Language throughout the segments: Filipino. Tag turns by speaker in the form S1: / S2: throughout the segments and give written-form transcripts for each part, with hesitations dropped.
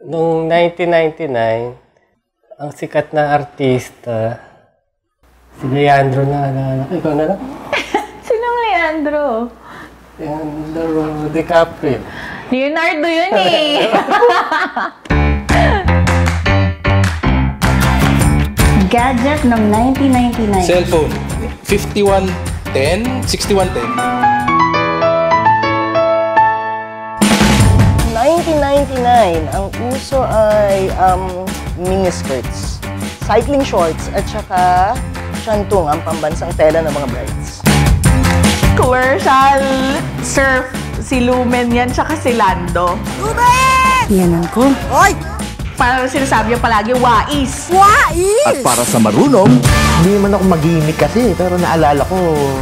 S1: Noong 1999, ang sikat na artista, si Leandro na naalala ko. Ikaw na lang?
S2: Sinong Leandro?
S1: Leandro DiCaprio.
S2: Leonardo yun eh!
S3: Gadget ng 1999.
S4: Cellphone. 5110, 6110.
S5: 1999, ang uso ay miniskirts, cycling shorts, at saka shantung, ang pambansang tela ng mga brides.
S6: Commercial surf, si Lumen yan, tsaka si Lando.
S5: Lumen!
S3: Yan ang ko.
S5: Oy!
S6: Parang sinasabi niya palagi, wais.
S5: Wais!
S7: At para sa marunong, hindi naman ako mag-gimmick kasi, pero naalala ko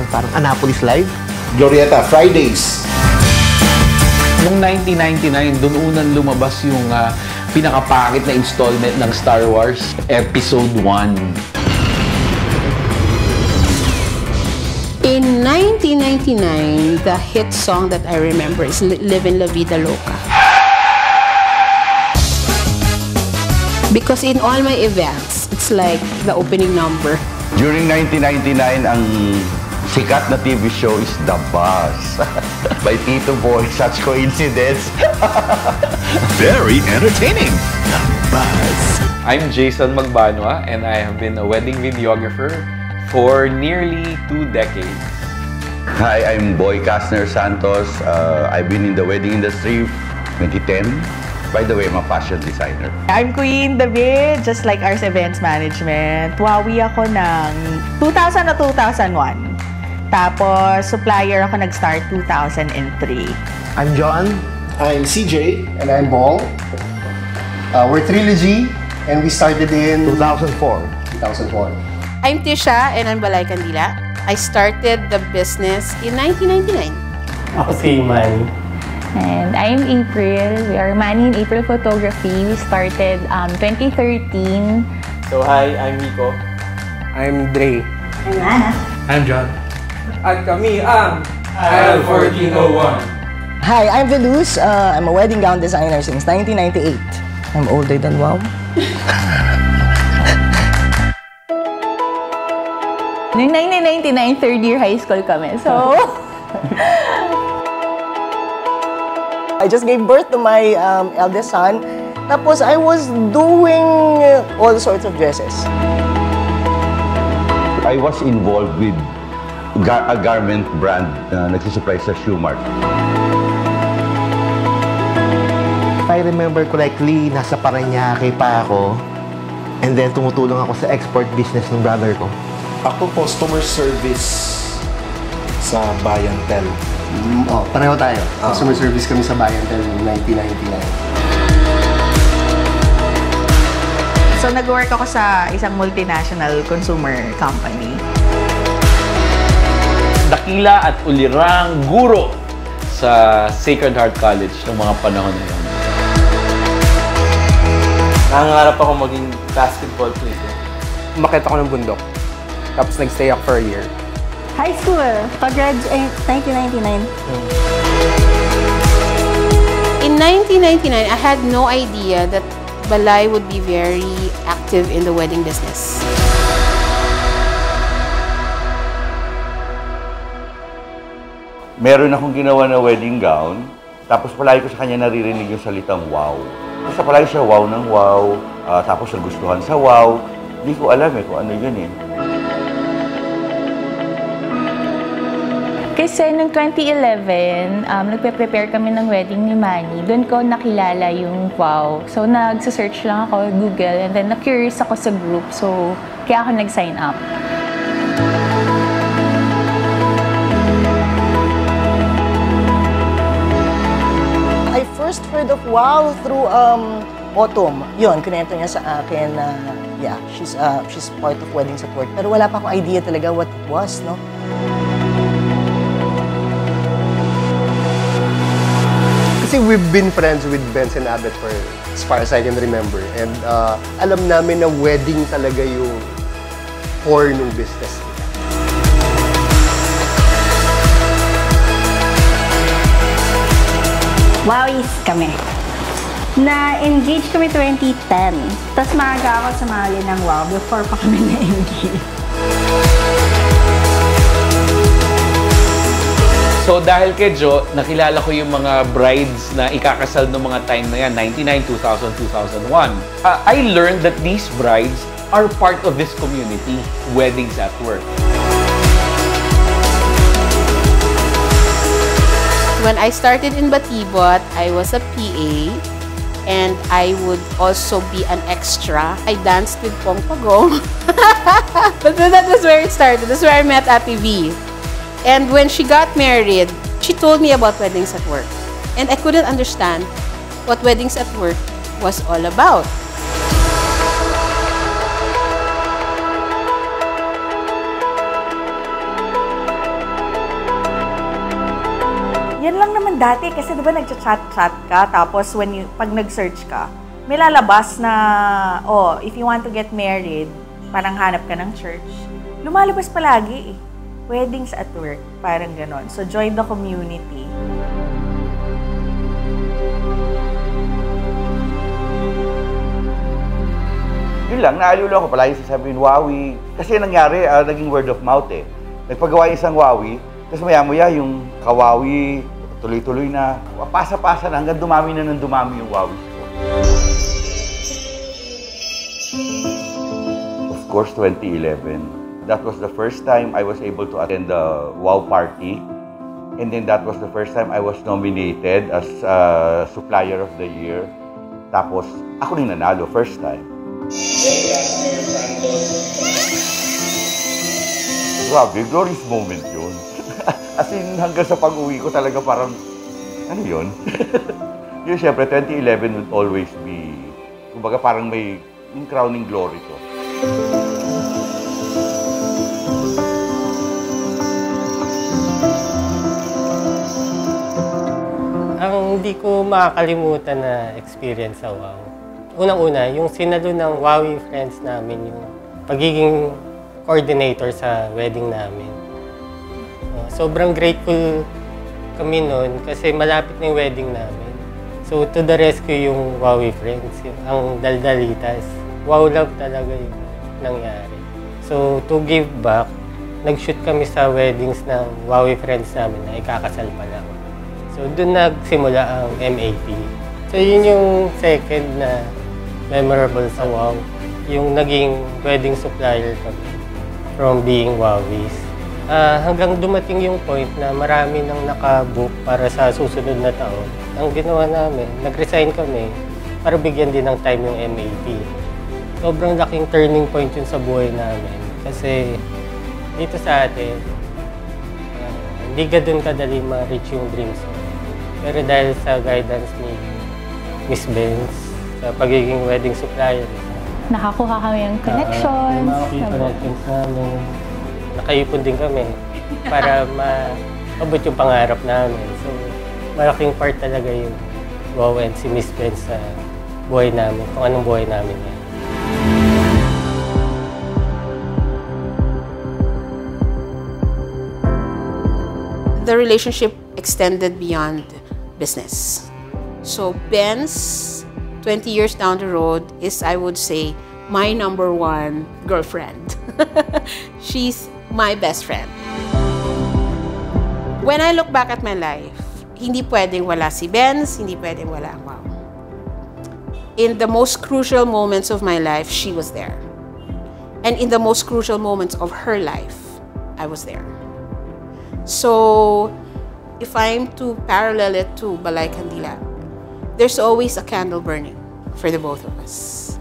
S7: parang Annapolis Live.
S4: Glorieta, Fridays.
S8: Noong 1999, doon unang lumabas yung pinakapakit na installment ng Star Wars, Episode 1.
S9: In 1999, the hit song that I remember is Livin' La Vida Loca. Because in all my events, it's like the opening number.
S10: During 1999, ang sikat na TV show is The Buzz by Tito Boy. Such coincidence.
S7: Very entertaining. The Buzz.
S11: I'm Jason Magbanwa and I have been a wedding videographer for nearly 2 decades.
S10: Hi, I'm Boy Kastner Santos. I've been in the wedding industry 2010. By the way, I'm a fashion designer.
S6: I'm Queen David, just like Ars Events Management. Wawi ako ng 2000 na 2001. Tapos, supplier ako nag-start 2003.
S7: I'm John.
S12: I'm CJ. And I'm Bong. We're Trilogy, and we started in
S7: 2004.
S12: 2004.
S9: I'm Tisha and I'm Balay Candila. I started the business in 1999.
S1: Ako si Manny.
S2: And I'm April. We are Manny and April Photography. We started 2013.
S11: So hi, I'm Nico.
S1: I'm Dre.
S3: I'm Ana.
S4: I'm John.
S11: At kami ang IL1401.
S5: Hi, I'm Veluz. I'm a wedding gown designer since 1998. I'm older than wow.
S2: Noong 1999, third year high school kami. So,
S5: I just gave birth to my eldest son. Tapos I was doing all sorts of dresses.
S10: I was involved with a garment brand na nagsusupply sa Shoe Mart.
S7: If I remember correctly, nasa Parañaque pa ako. And then tumutulong ako sa export business ng brother ko.
S4: Ako, customer service sa Bayantel.
S12: Pareho tayo. Customer service kami sa Bayantel noong 1999.
S6: So, nag-work ako sa isang multinational consumer company.
S11: Dakila at ulirang guro sa Sacred Heart College ng mga panahon na yun. Nangangarap ako maging basketball player.
S1: Umakyat ako ng bundok. Tapos nag-stay ako for a year.
S3: High school. Pag-graduate 1999.
S9: In 1999, I had no idea that Balay would be very active in the wedding business.
S10: Meron akong ginawa na wedding gown, tapos palagi ko sa kanya naririnig yung salitang wow. Basta palagi siya wow ng wow, tapos nagustuhan sa wow. Hindi ko alam kung ano yun eh.
S2: kasi noong 2011, nagpe-prepare kami ng wedding ni Manny. Doon ko nakilala yung wow. So, nagsa-search lang ako Google and then na-curious ako sa group. So, kaya ako nag-sign up.
S5: I first heard of wow through Autumn. Yun, kinento niya sa akin na yeah, she's part of wedding support. Pero wala pa akong idea talaga what it was, no?
S12: Kasi we've been friends with Benz and Abbott for as far as I can remember. And alam namin na wedding talaga yung core ng business.
S3: Wowis kami. Na-engage kami 2010. Tapos maaga ako sumali ng WOW before pa kami na-engage.
S8: So dahil kay Jo, nakilala ko yung mga brides na ikakasal ng mga time na yan, 99, 2000, 2001. I learned that these brides are part of this community, Weddings at Work.
S9: When I started in Batibot, I was a PA and I would also be an extra. I danced with Pong Pagong. But that was where it started. That's where I met Ate V. And when she got married, she told me about Weddings at Work. And I couldn't understand what Weddings at Work was all about.
S6: Yan lang naman dati kasi diba nagchat-chat ka tapos pag nag-search ka, may lalabas na, oh, if you want to get married, parang hanap ka ng church. Lumalabas palagi eh. Weddings at Work, parang ganon. So, join the community.
S10: Yun lang, naalula ko palagi sasabihin, Wowie. Kasi nangyari, naging word of mouth eh. Nagpagawa yung isang Wowie, tapos maya-maya yung kawawi, tuloy-tuloy na, pasa-pasa na, hanggang dumami na ng dumami yung Wowie ko. Of course, 2011. That was the first time I was able to attend the WOW party. And then that was the first time I was nominated as Supplier of the Year. Tapos, ako rin nanalo, first time. Grabe, glorious moment yun. As in, hanggang sa pag-uwi ko talaga parang, ano yun? Yun, syempre, 2011 would always be, kumbaga parang may yung crowning glory ko.
S1: Ang hindi ko makakalimutan na experience sa WOW. Unang-una, yung sinalo ng WOWie friends namin, yung pagiging coordinator sa wedding namin. Sobrang grateful kami noon kasi malapit na yung wedding namin. So to the rescue yung WOWie friends, ang daldalitas. Wow love talaga yung nangyari. So to give back, nag-shoot kami sa weddings ng WOWie friends namin na ikakasal pa lang. So, doon nagsimula ang MAP. So, yun yung second na memorable sa WOW. Yung naging wedding supplier kami from being WOWies. Hanggang dumating yung point na marami nang nakabook para sa susunod na taon. Ang ginawa namin, nag-resign kami para bigyan din ng time yung MAP. Sobrang laking turning point yun sa buhay namin. Kasi dito sa atin, hindi ganun kadali ma-reach yung dreams mo. Pero dahil sa guidance ni Miss Benz, sa pagiging wedding supplier,
S2: nakakuha kami ng connections.
S1: Connections namin. Nakaipon din kami para maabot yung pangarap namin. So, malaking part talaga yung WOW and si Miss Benz sa buhay namin, kung anong buhay namin yan.
S9: The relationship extended beyond business. So Benz, 20 years down the road, is, I would say, my number one girlfriend. She's my best friend. When I look back at my life, hindi pwedeng wala si Benz, hindi pwedeng wala ang WOW. In the most crucial moments of my life, she was there. And in the most crucial moments of her life, I was there. So, if I'm to parallel it to Balay Candila, there's always a candle burning for the both of us.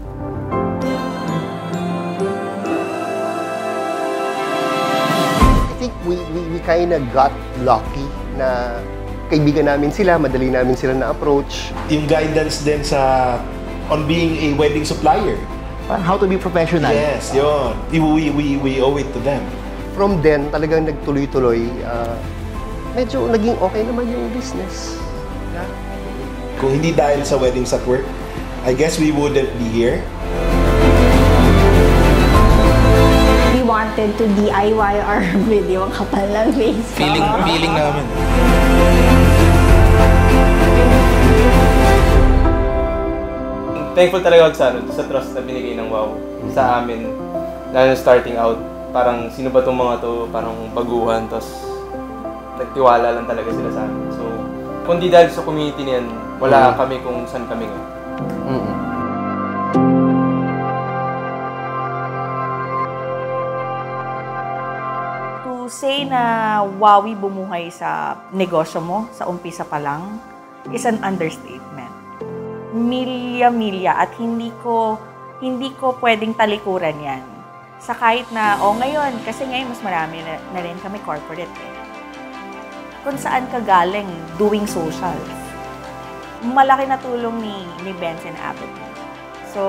S12: I think we kind of got lucky na kaibigan namin sila, madali namin sila na-approach.
S4: Yung guidance din sa on being a wedding supplier.
S7: How to be professional.
S4: Yes, yun. We owe it to them.
S12: From then, talagang nagtuloy-tuloy. Medyo naging okay naman yung business.
S4: Yeah. Kung hindi dahil sa Weddings at Work, I guess we wouldn't be here.
S3: We wanted to DIY our video. Ang kapal ng face.
S4: Feeling namin.
S13: thankful talaga ako sa trust na binigay ng WOW sa amin. Lalo starting out, parang sino ba itong mga to, parang baguhan, tapos nagtiwala lang talaga sila sa amin. So, kung di dahil sa community niyan, wala kami kung saan kami ngayon.
S6: To say na Wowie bumuhay sa negosyo mo, sa umpisa pa lang, is an understatement. Milya-milya at hindi ko pwedeng talikuran yan. Sa kahit na, ngayon, kasi ngayon mas marami na rin kami corporate eh. Kung saan ka galing doing socials. Malaki na tulong ni Benson Abbott. So,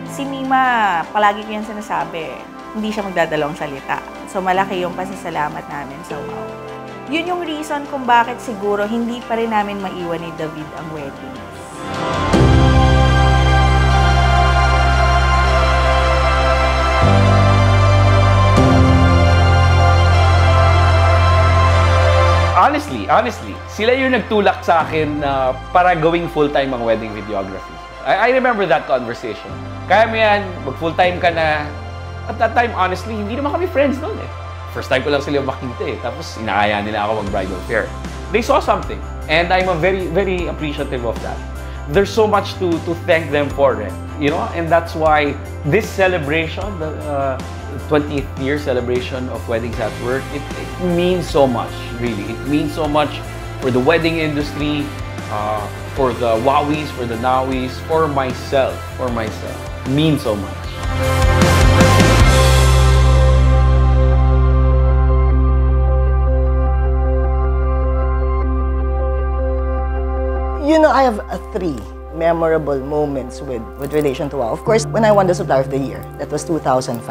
S6: si Mima, palagi ko yan sinasabi, hindi siya magdadalawang salita. So, malaki yung pasasalamat namin sa WOW. Yun yung reason kung bakit siguro hindi pa rin namin maiwan ni David ang wedding.
S8: Honestly, sila yung nagtulak sa akin para gawing full-time ang wedding videography. I remember that conversation. Kaya mo yan, mag-full-time ka na. At that time, honestly, hindi naman kami friends noon eh. First time ko lang sila makita eh. Tapos inaaya nila ako mag-bridal fair. They saw something. And I'm very, very appreciative of that. There's so much to thank them for it. You know? And that's why this celebration, the 20th year celebration of Weddings at Work, it means so much, really. It means so much for the wedding industry, for the Wowies, for the Nowies, for myself. It means so much.
S5: You know, I have three memorable moments with relation to WOW. Of course, when I won the Supplier of the Year, that was 2005.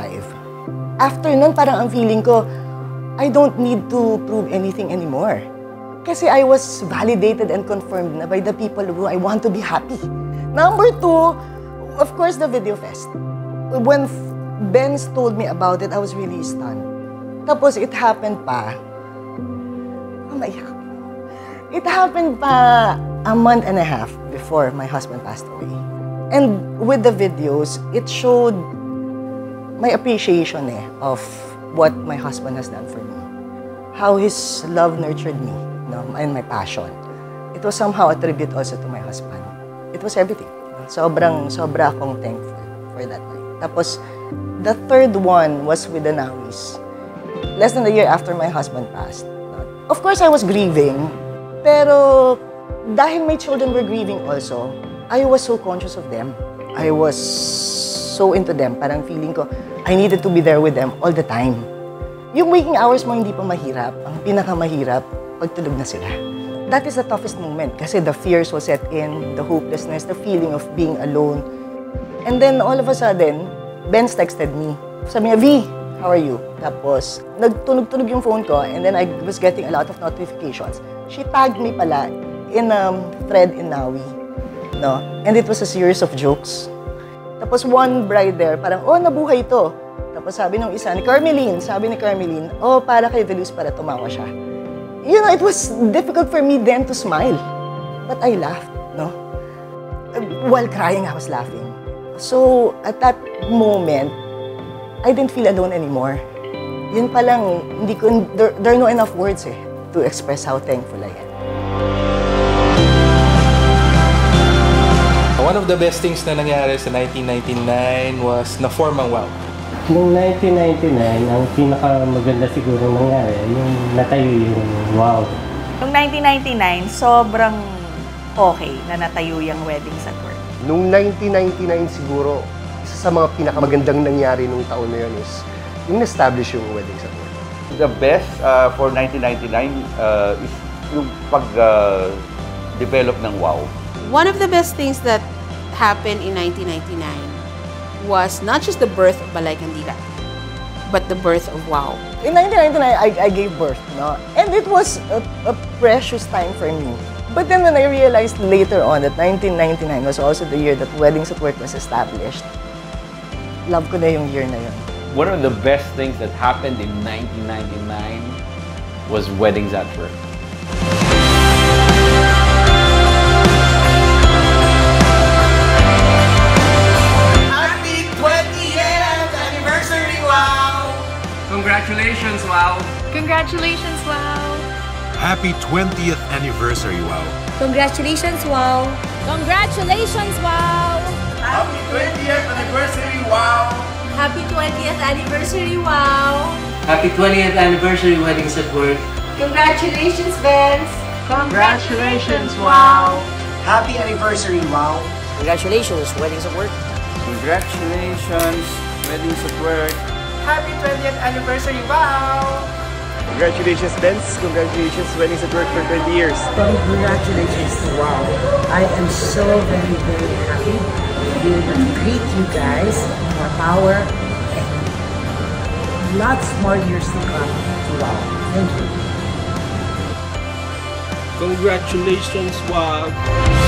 S5: After nun, parang ang feeling ko, I don't need to prove anything anymore. Kasi I was validated and confirmed na by the people who I want to be happy. Number two, of course, the Video Fest. When Benz told me about it, I was really stunned. Tapos it happened pa, it happened pa a month and a half before my husband passed away. And with the videos, it showed my appreciation of what my husband has done for me. How his love nurtured me, and my passion. It was somehow a tribute also to my husband. It was everything. Sobra akong thankful for that night. Tapos, the third one was with the Nowies. Less than a year after my husband passed. Of course, I was grieving, pero dahil my children were grieving also, I was so conscious of them. I was so into them. Parang feeling ko, I needed to be there with them all the time. Yung waking hours mo hindi pa mahirap. Ang pinakamahirap, pagtulog na sila. That is the toughest moment kasi the fears will set in, the hopelessness, the feeling of being alone. And then all of a sudden, Benz texted me. Sabi niya, V, how are you? Tapos, nagtunog-tunog yung phone ko and then I was getting a lot of notifications. She tagged me pala in a thread in Nawi, and it was a series of jokes. Tapos one bride there, parang, nabuhay ito. Tapos sabi nung isa, sabi ni Carmeline, para kay Velus para tumawa siya. You know, it was difficult for me then to smile. But I laughed, While crying, I was laughing. So, at that moment, I didn't feel alone anymore. Yun palang, there are no enough words to express how thankful I am.
S14: One of the best things na nangyari sa 1999 was na-form ang WOW.
S1: Noong 1999, ang pinakamaganda siguro nangyari, yung natayo yung WOW.
S6: Noong 1999, sobrang okay na natayo yung Weddings at Work.
S12: Noong 1999 siguro, isa sa mga pinakamagandang nangyari nung taon na yun is yung na-establish yung Weddings at Work.
S10: The best for 1999 is yung pag-develop ng WOW.
S9: One of the best things that happened in 1999 was not just the birth of Balay Candila, but the birth of WOW.
S5: In 1999, I gave birth, and it was a precious time for me. But then when I realized later on that 1999 was also the year that Weddings at Work was established, love ko na yung year na yun.
S8: One of the best things that happened in 1999 was Weddings at Work.
S15: Congratulations, Wow!
S16: Happy 20th anniversary, Wow!
S15: Congratulations, Wow! Congratulations, Wow!
S16: Happy 20th anniversary, Wow!
S15: Happy 20th anniversary, Wow!
S17: Happy 20th anniversary, Weddings at Work.
S15: Congratulations, Vince!
S17: Congratulations, Wow!
S18: Happy anniversary, Wow!
S5: Congratulations, Weddings at Work.
S19: Congratulations, Weddings at Work.
S15: Happy 20th anniversary, Wow!
S20: Congratulations, Vince. Congratulations, Weddings at Work for 20 years.
S18: Congratulations to Wow. I am so very, very happy. We're going to greet you guys, more power, and lots more years to come to Wow. Thank you.
S21: Congratulations, Wow.